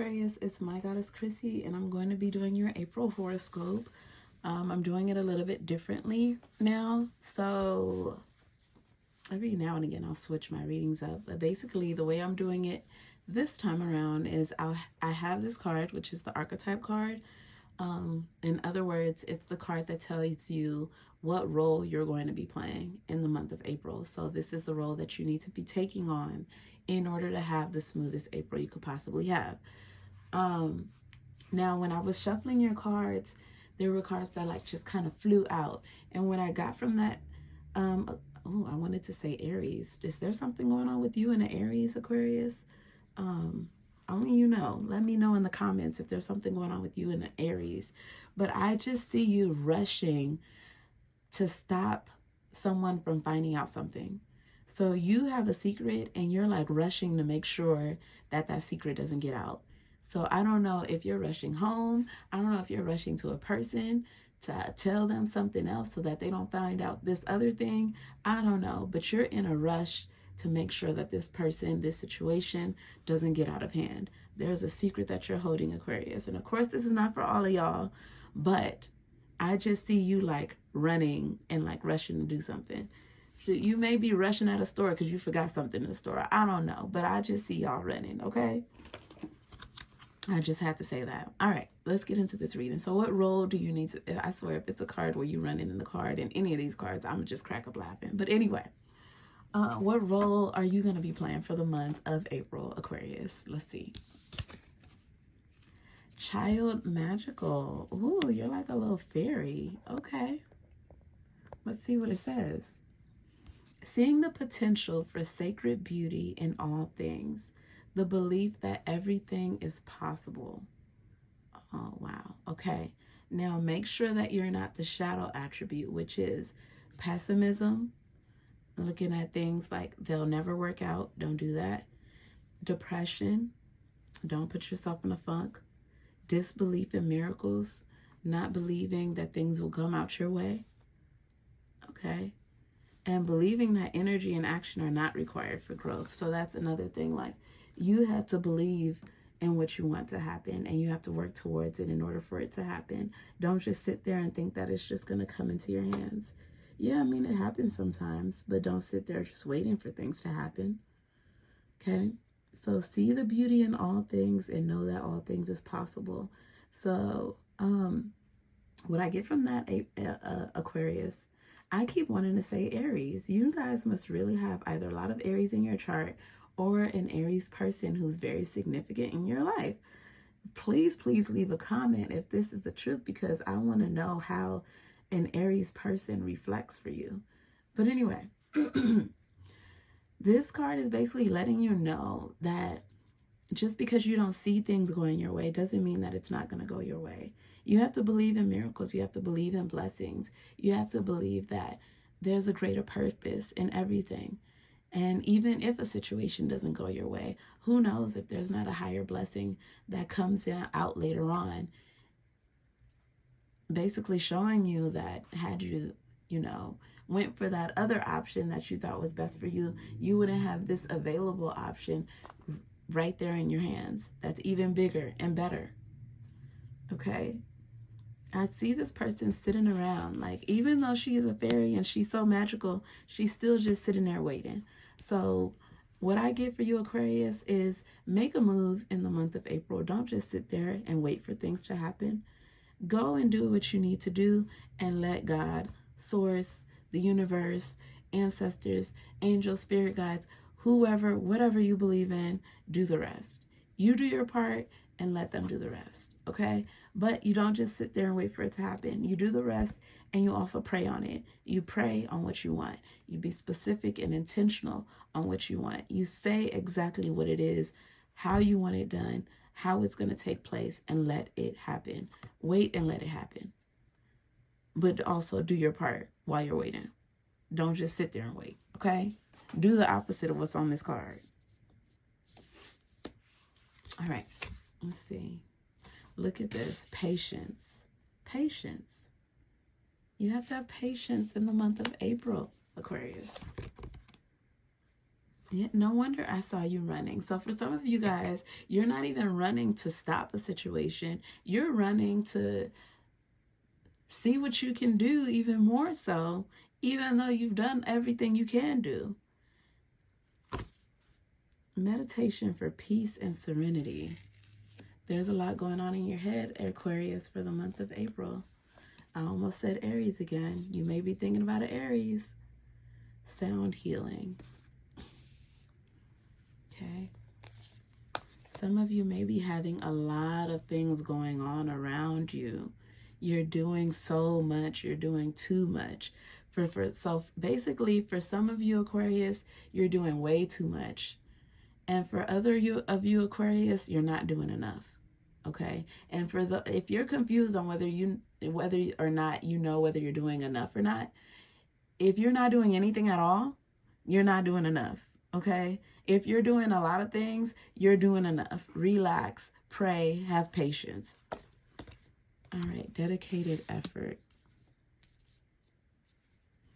Aquarius, it's my goddess Chrissy, and I'm going to be doing your April horoscope. I'm doing it a little bit differently now, so every now and again I'll switch my readings up. But basically, the way I'm doing it this time around is I have this card, which is the archetype card. In other words, it's the card that tells you what role you're going to be playing in the month of April. So this is the role that you need to be taking on in order to have the smoothest April you could possibly have. Now, when I was shuffling your cards, there were cards that like just kind of flew out. And what I got from that, I wanted to say Aries. Is there something going on with you in the Aries, Aquarius? Only you know. Let me know in the comments if there's something going on with you in the Aries. But I just see you rushing to stop someone from finding out something. So you have a secret and you're like rushing to make sure that that secret doesn't get out. So I don't know if you're rushing home. I don't know if you're rushing to a person to tell them something else so that they don't find out this other thing. I don't know. But you're in a rush to make sure that this person, this situation doesn't get out of hand. There's a secret that you're holding, Aquarius. And of course, this is not for all of y'all, but I just see you like running and like rushing to do something. You may be rushing out of store because you forgot something in the store. I don't know, but I just see y'all running, okay? I just had to say that. All right, let's get into this reading. So what role do you need to, I swear, if it's a card where you're running in the card and any of these cards, I'm just crack up laughing. But anyway, what role are you going to be playing for the month of April, Aquarius? Let's see. Child magical. Ooh, you're like a little fairy. Okay. Let's see what it says. Seeing the potential for sacred beauty in all things. The belief that everything is possible. Oh, wow. Okay. Now make sure that you're not the shadow attribute, which is pessimism. Looking at things like they'll never work out. Don't do that. Depression. Don't put yourself in a funk. Disbelief in miracles. Not believing that things will come out your way. Okay. And believing that energy and action are not required for growth. So that's another thing. Like you have to believe in what you want to happen and you have to work towards it in order for it to happen. Don't just sit there and think that it's just going to come into your hands. Yeah, I mean, it happens sometimes, but don't sit there just waiting for things to happen. Okay? So see the beauty in all things and know that all things is possible. So what I get from that Aquarius, I keep wanting to say Aries. You guys must really have either a lot of Aries in your chart or an Aries person who's very significant in your life. Please, please leave a comment if this is the truth because I want to know how an Aries person reflects for you. But anyway, this card is basically letting you know that just because you don't see things going your way doesn't mean that it's not going to go your way. You have to believe in miracles. You have to believe in blessings. You have to believe that there's a greater purpose in everything. And even if a situation doesn't go your way, who knows if there's not a higher blessing that comes out later on, basically showing you that had you, went for that other option that you thought was best for you, you wouldn't have this available option right there in your hands that's even bigger and better. Okay? I see this person sitting around, like, even though she is a fairy and she's so magical, she's still just sitting there waiting. So what I get for you, Aquarius, is make a move in the month of April. Don't just sit there and wait for things to happen. Go and do what you need to do and let God, source, the universe, ancestors, angels, spirit guides, whoever, whatever you believe in, do the rest. You do your part and let them do the rest, okay? But you don't just sit there and wait for it to happen. You do the rest and you also pray on it. You pray on what you want. You be specific and intentional on what you want. You say exactly what it is, how you want it done, how it's going to take place, and let it happen. Wait and let it happen. But also do your part while you're waiting. Don't just sit there and wait, okay? Do the opposite of what's on this card. All right, let's see. Look at this. Patience. Patience. You have to have patience in the month of April, Aquarius. Yeah, no wonder I saw you running. So for some of you guys, you're not even running to stop the situation. You're running to see what you can do even more so, even though you've done everything you can do. Meditation for peace and serenity. There's a lot going on in your head, Aquarius, for the month of April. I almost said Aries again. You may be thinking about an Aries. Sound healing. Okay. Some of you may be having a lot of things going on around you. You're doing so much. You're doing too much. So basically, for some of you Aquarius, you're doing way too much. And for other of you Aquarius, you're not doing enough. Okay? And if you're confused on whether or not you know whether you're doing enough or not, if you're not doing anything at all, you're not doing enough. Okay? If you're doing a lot of things, you're doing enough. Relax, pray, have patience. All right, dedicated effort.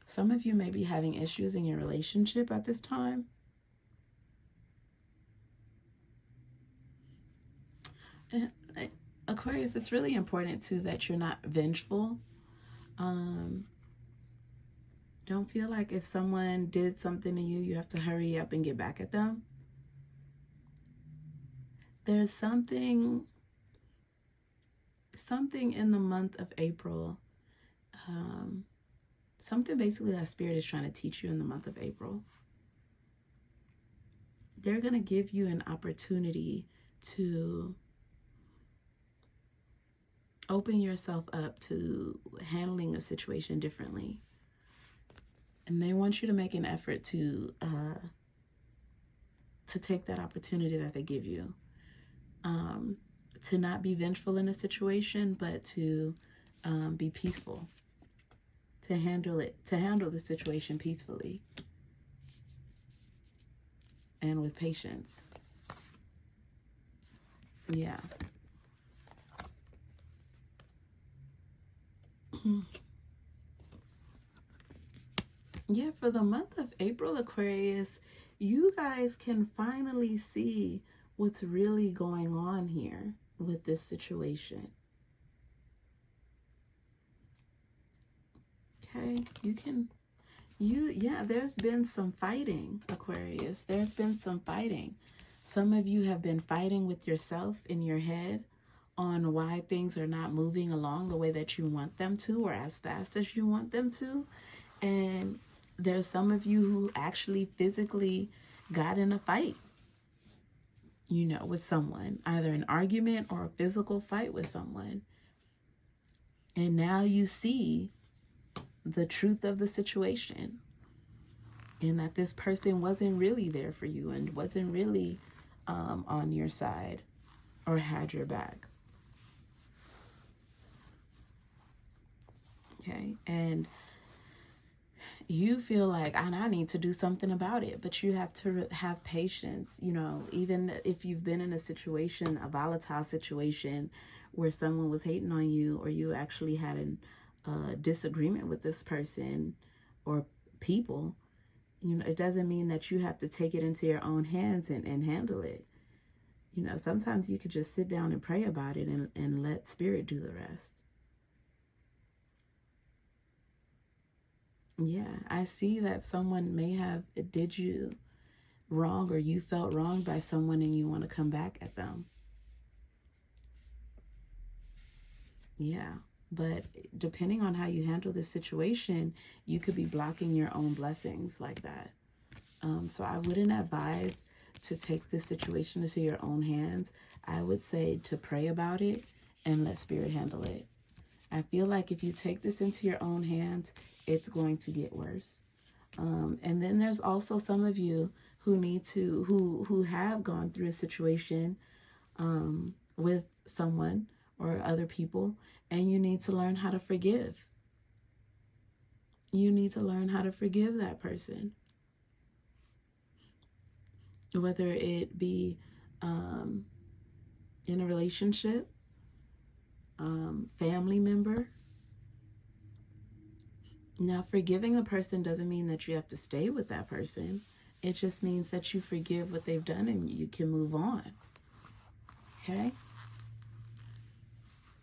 Some of you may be having issues in your relationship at this time. Aquarius, it's really important too that you're not vengeful. Don't feel like if someone did something to you, you have to hurry up and get back at them. There's something in the month of April, something basically that Spirit is trying to teach you in the month of April. They're going to give you an opportunity to open yourself up to handling a situation differently. And they want you to make an effort to take that opportunity that they give you. To not be vengeful in a situation, but to be peaceful. To handle the situation peacefully. And with patience. Yeah. Yeah, for the month of April, Aquarius, you guys can finally see what's really going on here with this situation. Okay, there's been some fighting, Aquarius. There's been some fighting. Some of you have been fighting with yourself in your head on why things are not moving along the way that you want them to or as fast as you want them to. And there's some of you who actually physically got in a fight, with someone, either an argument or a physical fight with someone. And now you see the truth of the situation and that this person wasn't really there for you and wasn't really on your side or had your back. Okay, and you feel like, I need to do something about it, but you have to have patience. Even if you've been in a volatile situation where someone was hating on you, or you actually had a disagreement with this person or people, it doesn't mean that you have to take it into your own hands and handle it. Sometimes you could just sit down and pray about it and let Spirit do the rest. Yeah, I see that someone may have did you wrong, or you felt wronged by someone and you want to come back at them. Yeah, but depending on how you handle this situation, you could be blocking your own blessings like that. So I wouldn't advise to take this situation into your own hands. I would say to pray about it and let Spirit handle it. I feel like if you take this into your own hands, it's going to get worse. And then there's also some of you who have gone through a situation with someone or other people, and you need to learn how to forgive. You need to learn how to forgive that person. Whether it be in a relationship, family member. Now, forgiving a person doesn't mean that you have to stay with that person It just means that you forgive what they've done and you can move on. Okay?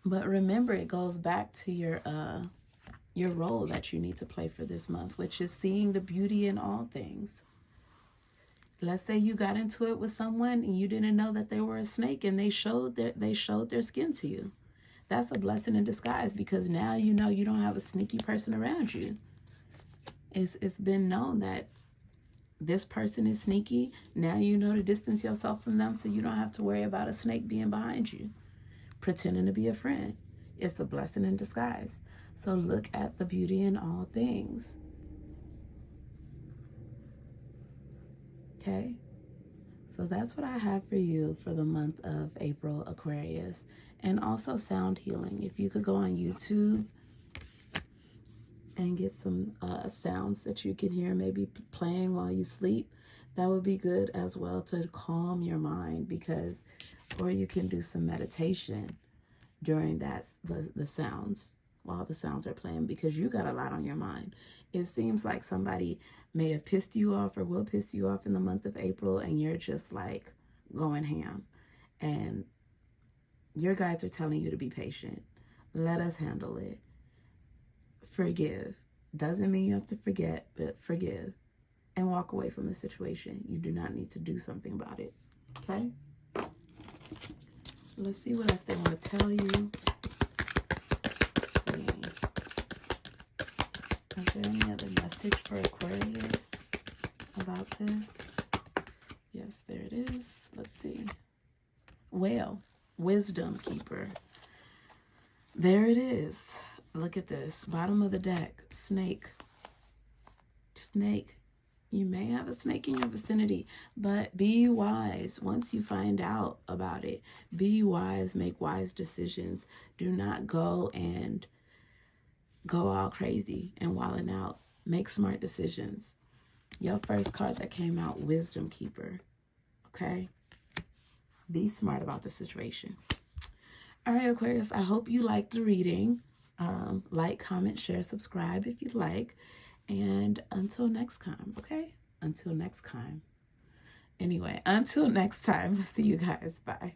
But remember, it goes back to your role that you need to play for this month, which is seeing the beauty in all things. Let's say you got into it with someone and you didn't know that they were a snake, and they showed their skin to you. That's a blessing in disguise, because now you know you don't have a sneaky person around you. It's been known that this person is sneaky. Now you know to distance yourself from them so you don't have to worry about a snake being behind you, pretending to be a friend. It's a blessing in disguise. So look at the beauty in all things. Okay? So that's what I have for you for the month of April, Aquarius. And also sound healing. If you could go on YouTube and get some sounds that you can hear maybe playing while you sleep, that would be good as well to calm your mind, because, or you can do some meditation during the sounds, while the sounds are playing, because you got a lot on your mind. It seems like somebody may have pissed you off or will piss you off in the month of April, and you're just like going ham. And your guides are telling you to be patient. Let us handle it. Forgive. Doesn't mean you have to forget, but forgive and walk away from the situation. You do not need to do something about it. Okay? Let's see what else they want to tell you. Let's see. Is there any other message for Aquarius about this? Yes, there it is. Let's see. Well, wisdom keeper. There it is. Look at this. Bottom of the deck. Snake. Snake. You may have a snake in your vicinity, but be wise. Once you find out about it, be wise. Make wise decisions. Do not go all crazy and wilding out. Make smart decisions. Your first card that came out, Wisdom Keeper. Okay? Be smart about the situation. All right, Aquarius, I hope you liked the reading. Like, comment, share, subscribe if you'd like. And until next time, okay? Until next time. Anyway, until next time, see you guys. Bye.